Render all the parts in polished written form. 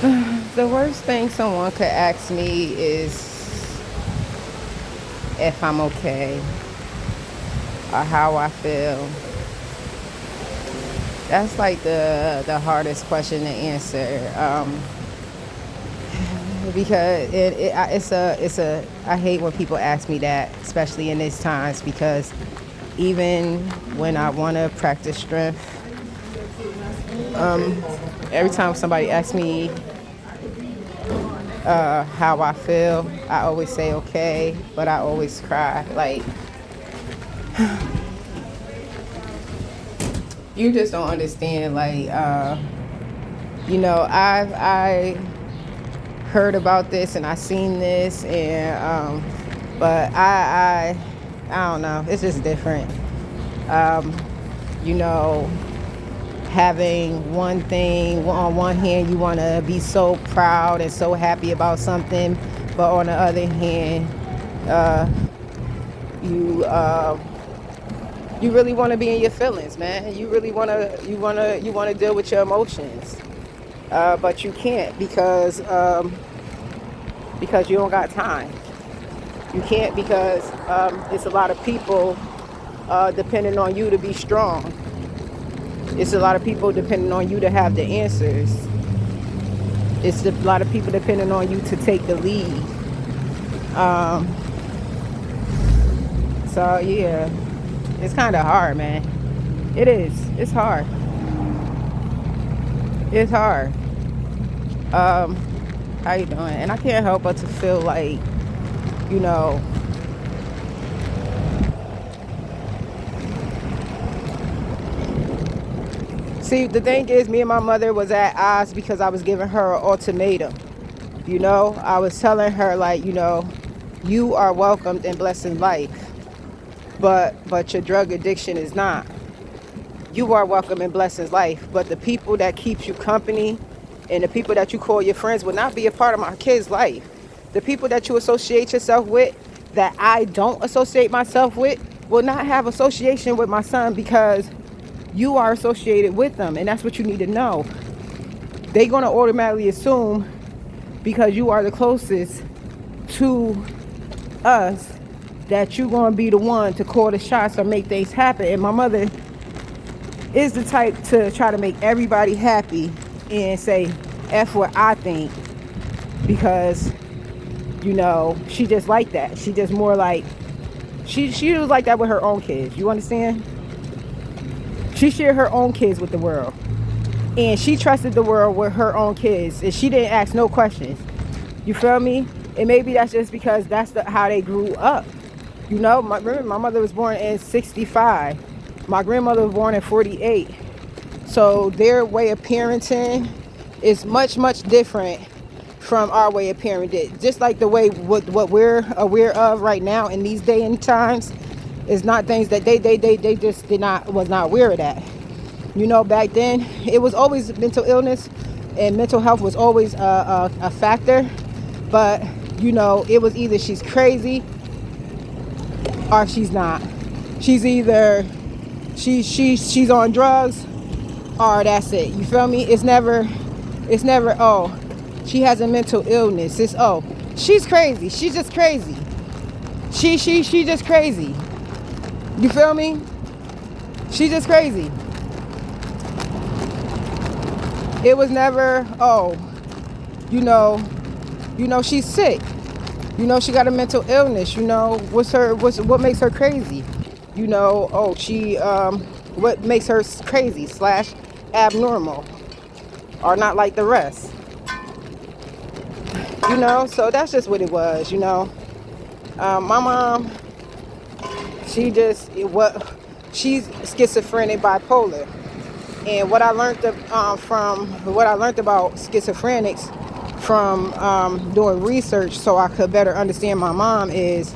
The worst thing someone could ask me is if I'm okay or how I feel. That's like the hardest question to answer, because it's a I hate when people ask me that, especially in these times, because even when I want to practice strength, every time somebody asks me how I feel, I always say okay, but I always cry. Like, you just don't understand. Like, I heard about this and I seen this, and but I don't know. It's just different. Um, you know, having one thing on one hand, you want to be so proud and so happy about something, but on the other hand, uh, you you really want to be in your feelings, man. You really want to deal with your emotions, but you can't because you don't got time. You can't because it's a lot of people depending on you to be strong. It's a lot of people depending on you to have the answers. It's a lot of people depending on you to take the lead. Um, so yeah, it's kind of hard, man. It is. It's hard. It's hard. Um, how you doing? And I can't help but to feel like, you know, see, the thing is, me and my mother was at odds because I was giving her an ultimatum. I was telling her, like, you are welcomed and blessed in life, but your drug addiction is not. You are welcome and blessed in life, but the people that keeps you company and the people that you call your friends will not be a part of my kid's life. The people that you associate yourself with that I don't associate myself with will not have association with my son because you are associated with them, and that's what you need to know. They're going to automatically assume because you are the closest to us that you're going to be the one to call the shots or make things happen. And my mother is the type to try to make everybody happy and say F what I think, because she just like that. She just more like she was like that with her own kids. You understand? She shared her own kids with the world, and she trusted the world with her own kids, and she didn't ask no questions. You feel me? And maybe that's just because that's how they grew up. Remember, my mother was born in 65. My grandmother was born in 48. So their way of parenting is much, much different from our way of parenting. Just like the way what we're aware of right now in these day and times is not things that they just was not aware of that. Back then it was always mental illness and mental health was always a factor, but it was either she's crazy or she's not. She's either she's on drugs or that's it. You feel me? It's never oh, she has a mental illness. It's oh, she's crazy. She's just crazy. She just crazy. You feel me? She's just crazy. It was never oh, she's sick. She got a mental illness. What makes her crazy? Oh, she what makes her crazy slash abnormal or not like the rest. So that's just what it was. My mom, she's schizophrenic, bipolar. And what I learned about schizophrenics from doing research so I could better understand my mom is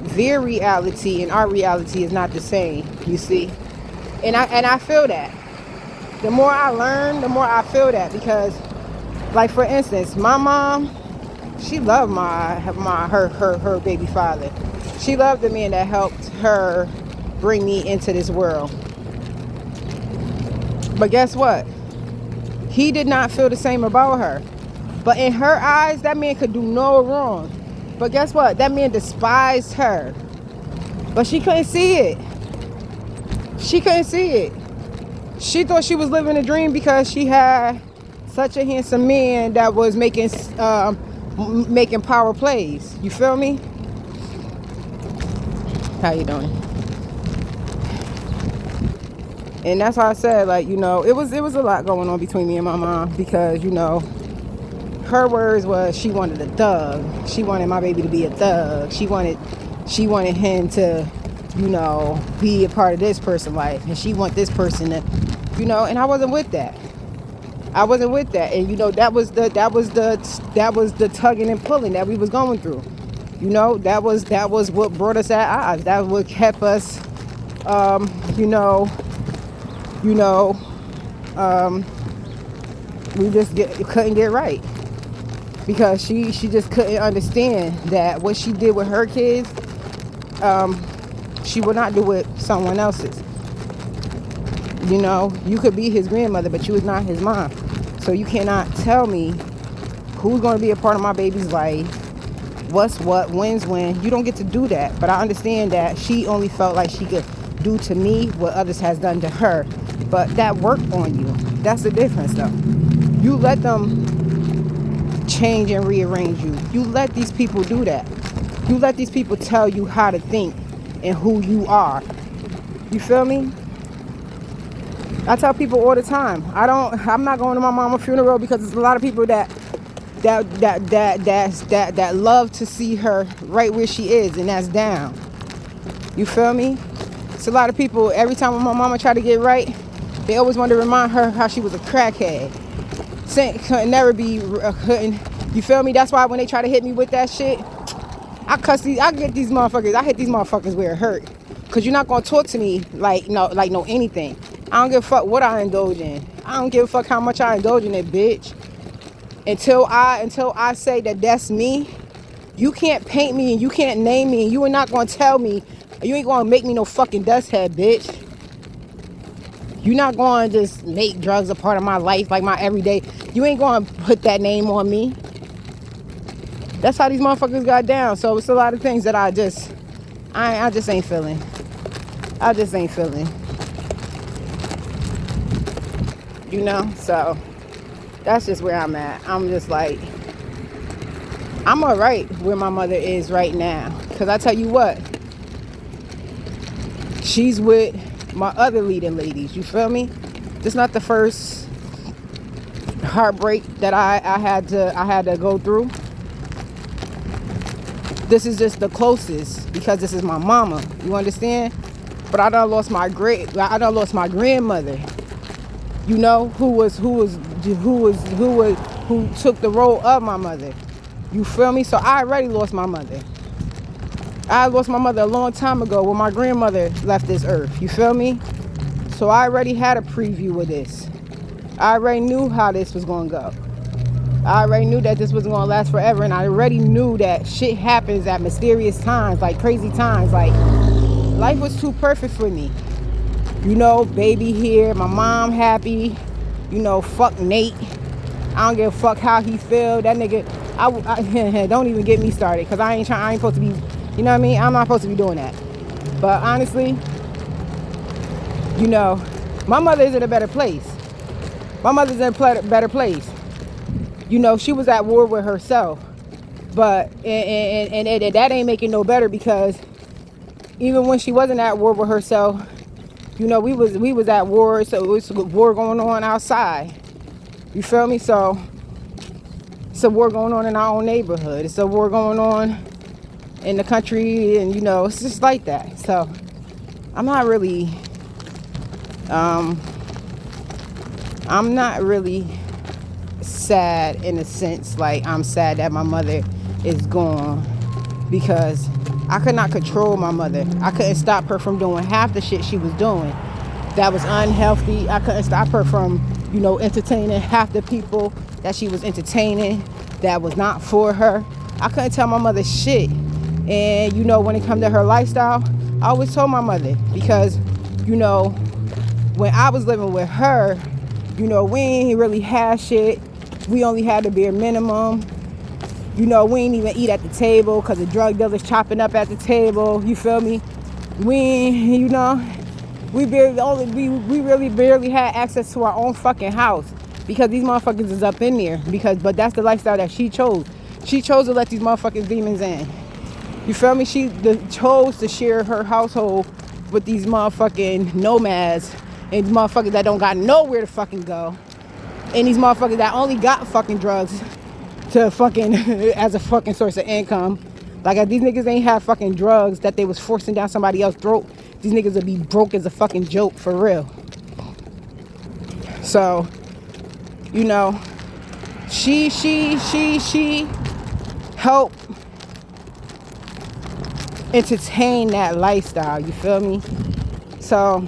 their reality and our reality is not the same, you see. And I feel that. The more I learn, the more I feel that, because like for instance, my mom, she loved her baby father. She loved the man that helped her bring me into this world. But guess what? He did not feel the same about her. But in her eyes, that man could do no wrong. But guess what? That man despised her. But she couldn't see it. She couldn't see it. She thought she was living a dream because she had such a handsome man that was making power plays. You feel me? How you doing? And that's why I said, like, you know, it was a lot going on between me and my mom, because, you know, her words was she wanted a thug. She wanted my baby to be a thug. She wanted him to, you know, be a part of this person's life, and she want this person to, you know, and I wasn't with that. I wasn't with that. And you know, that was the tugging and pulling that we was going through. You know, that was what brought us at odds. That was what kept us we just couldn't get right, because she just couldn't understand that what she did with her kids, she would not do with someone else's. You know, you could be his grandmother, but you was not his mom. So you cannot tell me who's going to be a part of my baby's life, what's what, when's when. You don't get to do that. But I understand that she only felt like she could do to me what others has done to her. But that worked on you. That's the difference, though. You let them change and rearrange you. You let these people do that. You let these people tell you how to think and who you are. You feel me? I tell people all the time, I'm not going to my mama's funeral, because there's a lot of people that love to see her right where she is, and that's down. You feel me? It's a lot of people, every time my mama tried to get right, they always want to remind her how she was a crackhead. Couldn't never be, you feel me? That's why when they try to hit me with that shit, I hit these motherfuckers where it hurt. Cause you're not gonna talk to me like no anything. I don't give a fuck what I indulge in. I don't give a fuck how much I indulge in it, bitch. Until I say that that's me, you can't paint me and you can't name me, and you are not gonna tell me, you ain't gonna make me no fucking dust head, bitch. You're not gonna just make drugs a part of my life, like my everyday. You ain't gonna put that name on me. That's how these motherfuckers got down. So it's a lot of things that I just ain't feeling. I just ain't feeling. You know, so that's just where I'm at. I'm just like, I'm all right where my mother is right now. Because I tell you what, she's with my other leading ladies. You feel me? This is not the first heartbreak that I had to go through. This is just the closest, because this is my mama. You understand? But I done lost my grandmother. You know, who took the role of my mother. You feel me? So I already lost my mother. I lost my mother a long time ago when my grandmother left this earth. You feel me? So I already had a preview of this. I already knew how this was going to go. I already knew that this wasn't going to last forever, and I already knew that shit happens at mysterious times, like crazy times. Like, life was too perfect for me. You know, baby here, my mom happy. You know, fuck Nate. I don't give a fuck how he feel. That nigga, I don't even get me started, because I ain't supposed to be, you know what I mean? I'm not supposed to be doing that. But honestly, you know, my mother is in a better place. My mother's in a better place. You know, she was at war with herself. But, and that ain't making no better, because even when she wasn't at war with herself, you know, we was at war, so it was a war going on outside. You feel me? So it's a war going on in our own neighborhood. It's a war going on in the country, and you know, it's just like that. So I'm not really sad in a sense. Like, I'm sad that my mother is gone, because I could not control my mother. I couldn't stop her from doing half the shit she was doing that was unhealthy. I couldn't stop her from, you know, entertaining half the people that she was entertaining that was not for her. I couldn't tell my mother shit. And, you know, when it comes to her lifestyle, I always told my mother, because, you know, when I was living with her, you know, we ain't really had shit. We only had the bare minimum. You know, we ain't even eat at the table because the drug dealers chopping up at the table. You feel me? We really barely had access to our own fucking house because these motherfuckers is up in there. But that's the lifestyle that she chose. She chose to let these motherfucking demons in. You feel me? She chose to share her household with these motherfucking nomads and motherfuckers that don't got nowhere to fucking go. And these motherfuckers that only got fucking drugs to fucking as a fucking source of income. Like if these niggas ain't have fucking drugs that they was forcing down somebody else's throat, these niggas would be broke as a fucking joke for real. So, you know, she helped entertain that lifestyle, you feel me? So,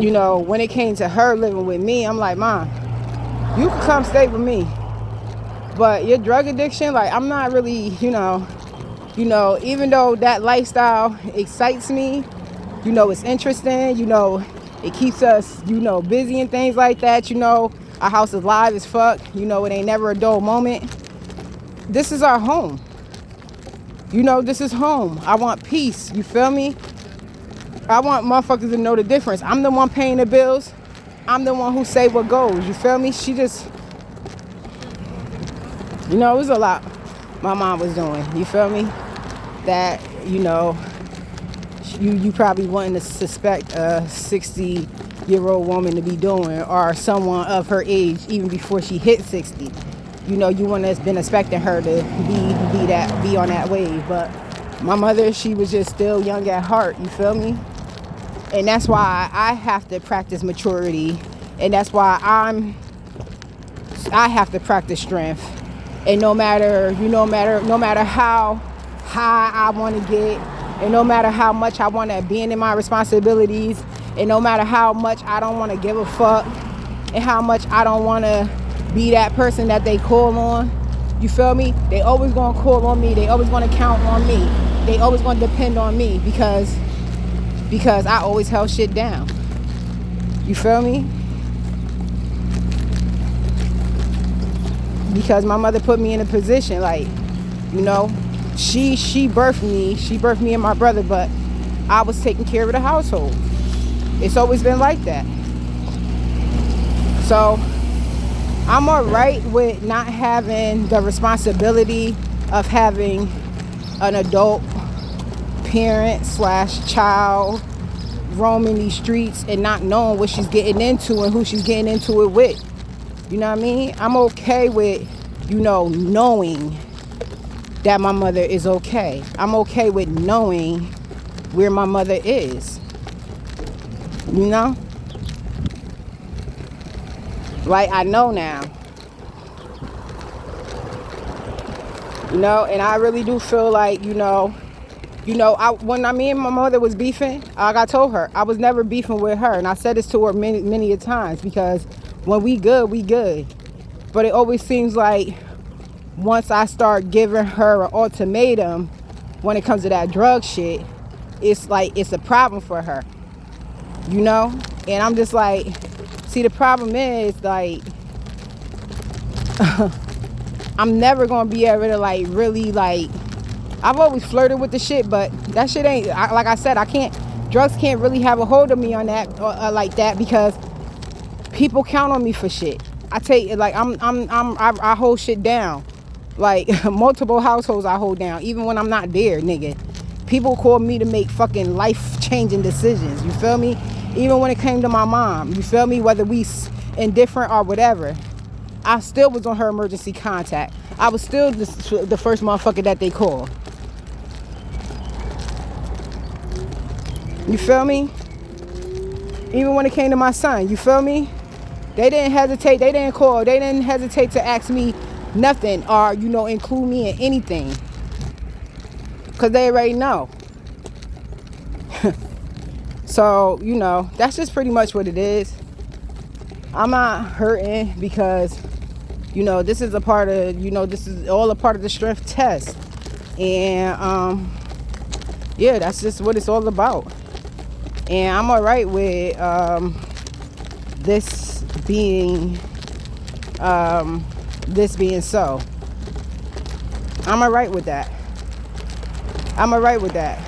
you know, when it came to her living with me, I'm like, Mom, you can come stay with me. But your drug addiction, like, I'm not really, you know, even though that lifestyle excites me, you know, it's interesting, you know, it keeps us, you know, busy and things like that, you know, our house is live as fuck, you know, it ain't never a dull moment. This is our home. You know, this is home. I want peace, you feel me? I want motherfuckers to know the difference. I'm the one paying the bills. I'm the one who say what goes, you feel me? She just, you know, it was a lot my mom was doing, you feel me? That, you know, you probably wouldn't suspect a 60-year-old woman to be doing, or someone of her age even before she hit 60. You know, you wouldn't have been expecting her to be on that wave. But my mother, she was just still young at heart, you feel me? And that's why I have to practice maturity, and that's why I have to practice strength. And no matter how high I want to get, and no matter how much I want to abandon my responsibilities, and no matter how much I don't want to give a fuck, and how much I don't want to be that person that they call on, you feel me? They always gonna call on me. They always gonna count on me. They always gonna depend on me because I always held shit down. You feel me? Because my mother put me in a position, like, you know, she birthed me and my brother, but I was taking care of the household. It's always been like that. So I'm all right with not having the responsibility of having an adult parent / child roaming these streets and not knowing what she's getting into and who she's getting into it with. You know what I mean? I'm okay with, you know, knowing that my mother is okay. I'm okay with knowing where my mother is. You know? Like, I know now. You know, and I really do feel like, when me and my mother was beefing, like I told her, I was never beefing with her. And I said this to her many a times, because when we good, we good. But it always seems like once I start giving her an ultimatum when it comes to that drug shit, it's like it's a problem for her. You know? And I'm just like, see, the problem is, like, I'm never gonna be able to, like, really, like, I've always flirted with the shit, but that shit ain't, like I said, drugs can't really have a hold of me on that, like that, because people count on me for shit. I take it, like, I hold shit down. Like, multiple households I hold down, even when I'm not there, nigga. People call me to make fucking life-changing decisions, you feel me? Even when it came to my mom, you feel me? Whether we indifferent or whatever, I still was on her emergency contact. I was still the first motherfucker that they called. You feel me? Even when it came to my son, you feel me? They didn't hesitate. They didn't call. They didn't hesitate to ask me nothing or, include me in anything. Because they already know. So, that's just pretty much what it is. I'm not hurting because, this is a part of, this is all a part of the strength test. And, yeah, that's just what it's all about. And I'm all right with this being This being so, I'm alright with that. I'm alright with that.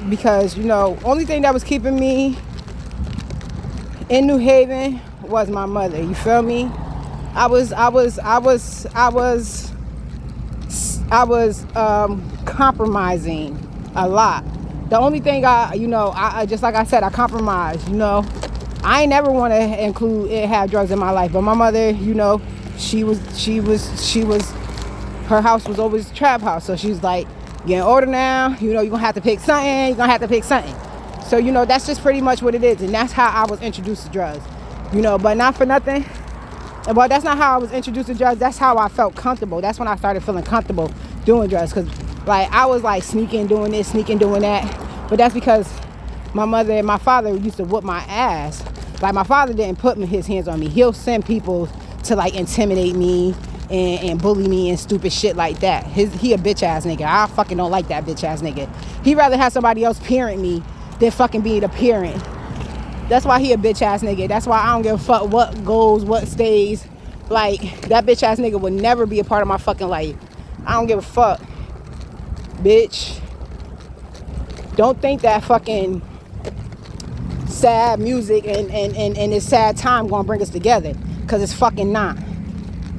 Because, you know, only thing that was keeping me in New Haven was my mother. You feel me? I was compromising a lot. The only thing I just like I said, I compromised. You know, I ain't never want to have drugs in my life. But my mother, you know, she was. Her house was always a trap house, so she's like, getting older now. You know, you're gonna have to pick something. You're gonna have to pick something. So, you know, that's just pretty much what it is, and that's how I was introduced to drugs. You know, but not for nothing. Well, that's not how I was introduced to drugs. That's how I felt comfortable. That's when I started feeling comfortable doing drugs. Because, like, I was, like, sneaking doing this, sneaking doing that. But that's because my mother and my father used to whoop my ass. Like, my father didn't put his hands on me. He'll send people to, like, intimidate me and bully me and stupid shit like that. He a bitch-ass nigga. I fucking don't like that bitch-ass nigga. He'd rather have somebody else parent me than fucking be the parent. That's why he a bitch ass nigga. That's why I don't give a fuck what goes, what stays. Like, that bitch ass nigga would never be a part of my fucking life. I don't give a fuck. Bitch. Don't think that fucking sad music and this sad time gonna bring us together. Cause it's fucking not.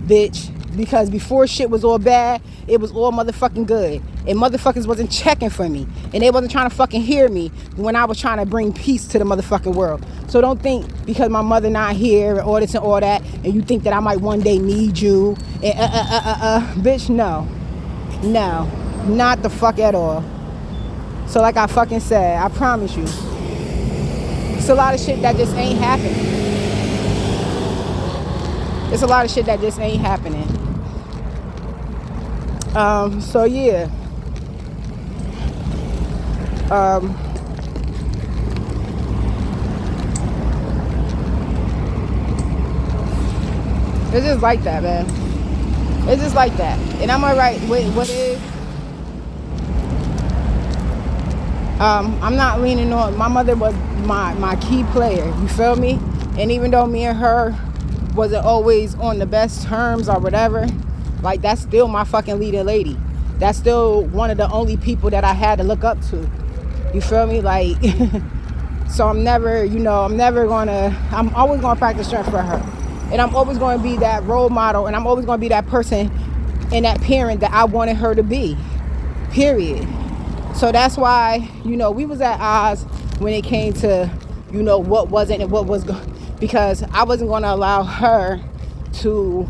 Bitch. Because before shit was all bad, it was all motherfucking good. And motherfuckers wasn't checking for me. And they wasn't trying to fucking hear me when I was trying to bring peace to the motherfucking world. So don't think because my mother not here and all this and all that, and you think that I might one day need you. And bitch, no. No. Not the fuck at all. So like I fucking said, I promise you, it's a lot of shit that just ain't happening. It's a lot of shit that just ain't happening. So yeah. It's just like that, man. It's just like that. And I'm alright with what is. I'm not leaning on. My mother was my key player. You feel me? And even though me and her wasn't always on the best terms or whatever, like, that's still my fucking leading lady. That's still one of the only people that I had to look up to. You feel me? Like, so I'm always gonna practice strength for her. And I'm always gonna be that role model, and I'm always gonna be that person and that parent that I wanted her to be. Period. So that's why, you know, we was at odds when it came to, you know, what wasn't and what was because I wasn't gonna allow her to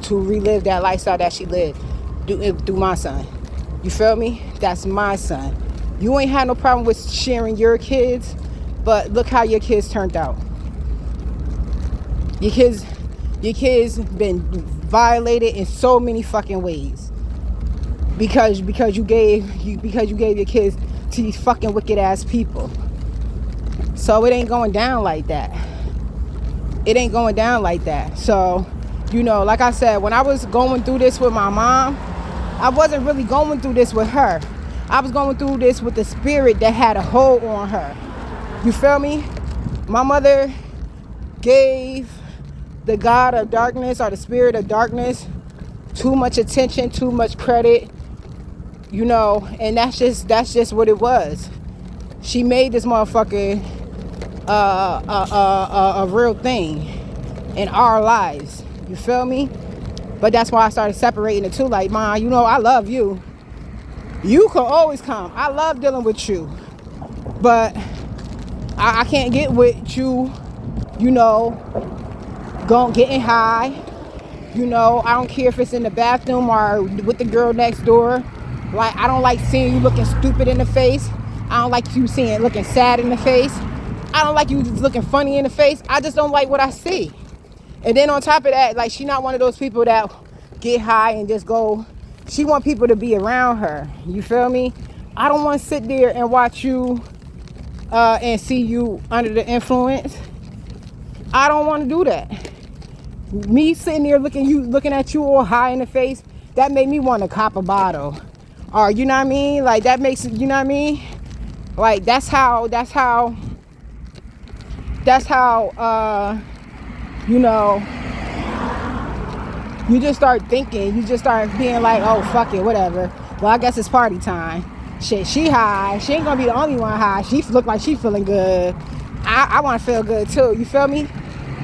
relive that lifestyle that she lived through my son. You feel me? That's my son. You ain't had no problem with sharing your kids, but look how your kids turned out. Your kids been violated in so many fucking ways because you gave your kids to these fucking wicked ass people. So it ain't going down like that. It ain't going down like that. So, you know, like I said, when I was going through this with my mom, I wasn't really going through this with her. I was going through this with the spirit that had a hold on her. You feel me? My mother gave the God of darkness or the spirit of darkness too much attention, too much credit, you know, and that's just what it was. She made this motherfucker a real thing in our lives. You feel me? But that's why I started separating the two. Like, Ma, you know, I love you. You can always come. I love dealing with you. But I can't get with you, you know, getting high. You know, I don't care if it's in the bathroom or with the girl next door. Like, I don't like seeing you looking stupid in the face. I don't like you looking sad in the face. I don't like you just looking funny in the face. I just don't like what I see. And then on top of that, like, she not one of those people that get high and just go. She want people to be around her. You feel me? I don't want to sit there and watch you and see you under the influence. I don't want to do that. Me sitting there looking at you all high in the face, that made me want to cop a bottle. Or, you know what I mean? Like, that makes it, you know what I mean? Like, that's how that's how, you know, you just start thinking, you just start being like, oh, fuck it, whatever. Well, I guess it's party time. Shit, she high. She ain't gonna be the only one high. She look like she feeling good. I want to feel good too. You feel me?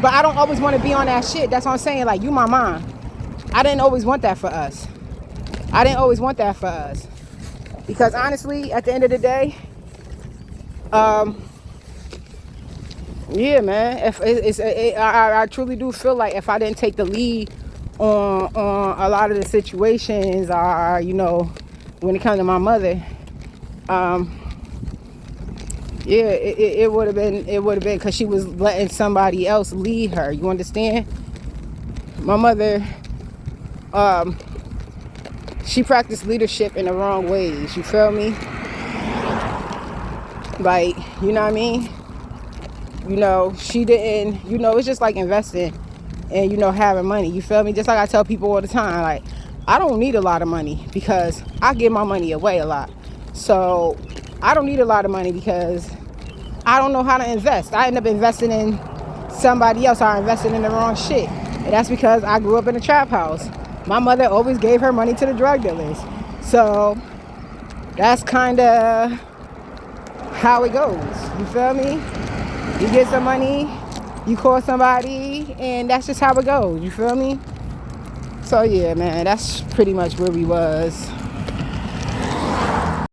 But I don't always want to be on that shit. That's what I'm saying. Like, you my mom. I didn't always want that for us. I didn't always want that for us. Because honestly, at the end of the day, yeah, man. I truly do feel like if I didn't take the lead on a lot of the situations, or you know, when it comes to my mother, yeah, it would have been because she was letting somebody else lead her. You understand? My mother, she practiced leadership in the wrong ways. You feel me? Like, you know what I mean? You know, she didn't, you know, it's just like investing and, you know, having money. You feel me? Just like I tell people all the time, like, I don't need a lot of money because I give my money away a lot. So I don't need a lot of money because I don't know how to invest. I end up investing in somebody else, or I invested in the wrong shit. And that's because I grew up in a trap house. My mother always gave her money to the drug dealers. So that's kind of how it goes. You feel me? You get some money, you call somebody, and that's just how it goes. You feel me? So yeah, man, that's pretty much where we was.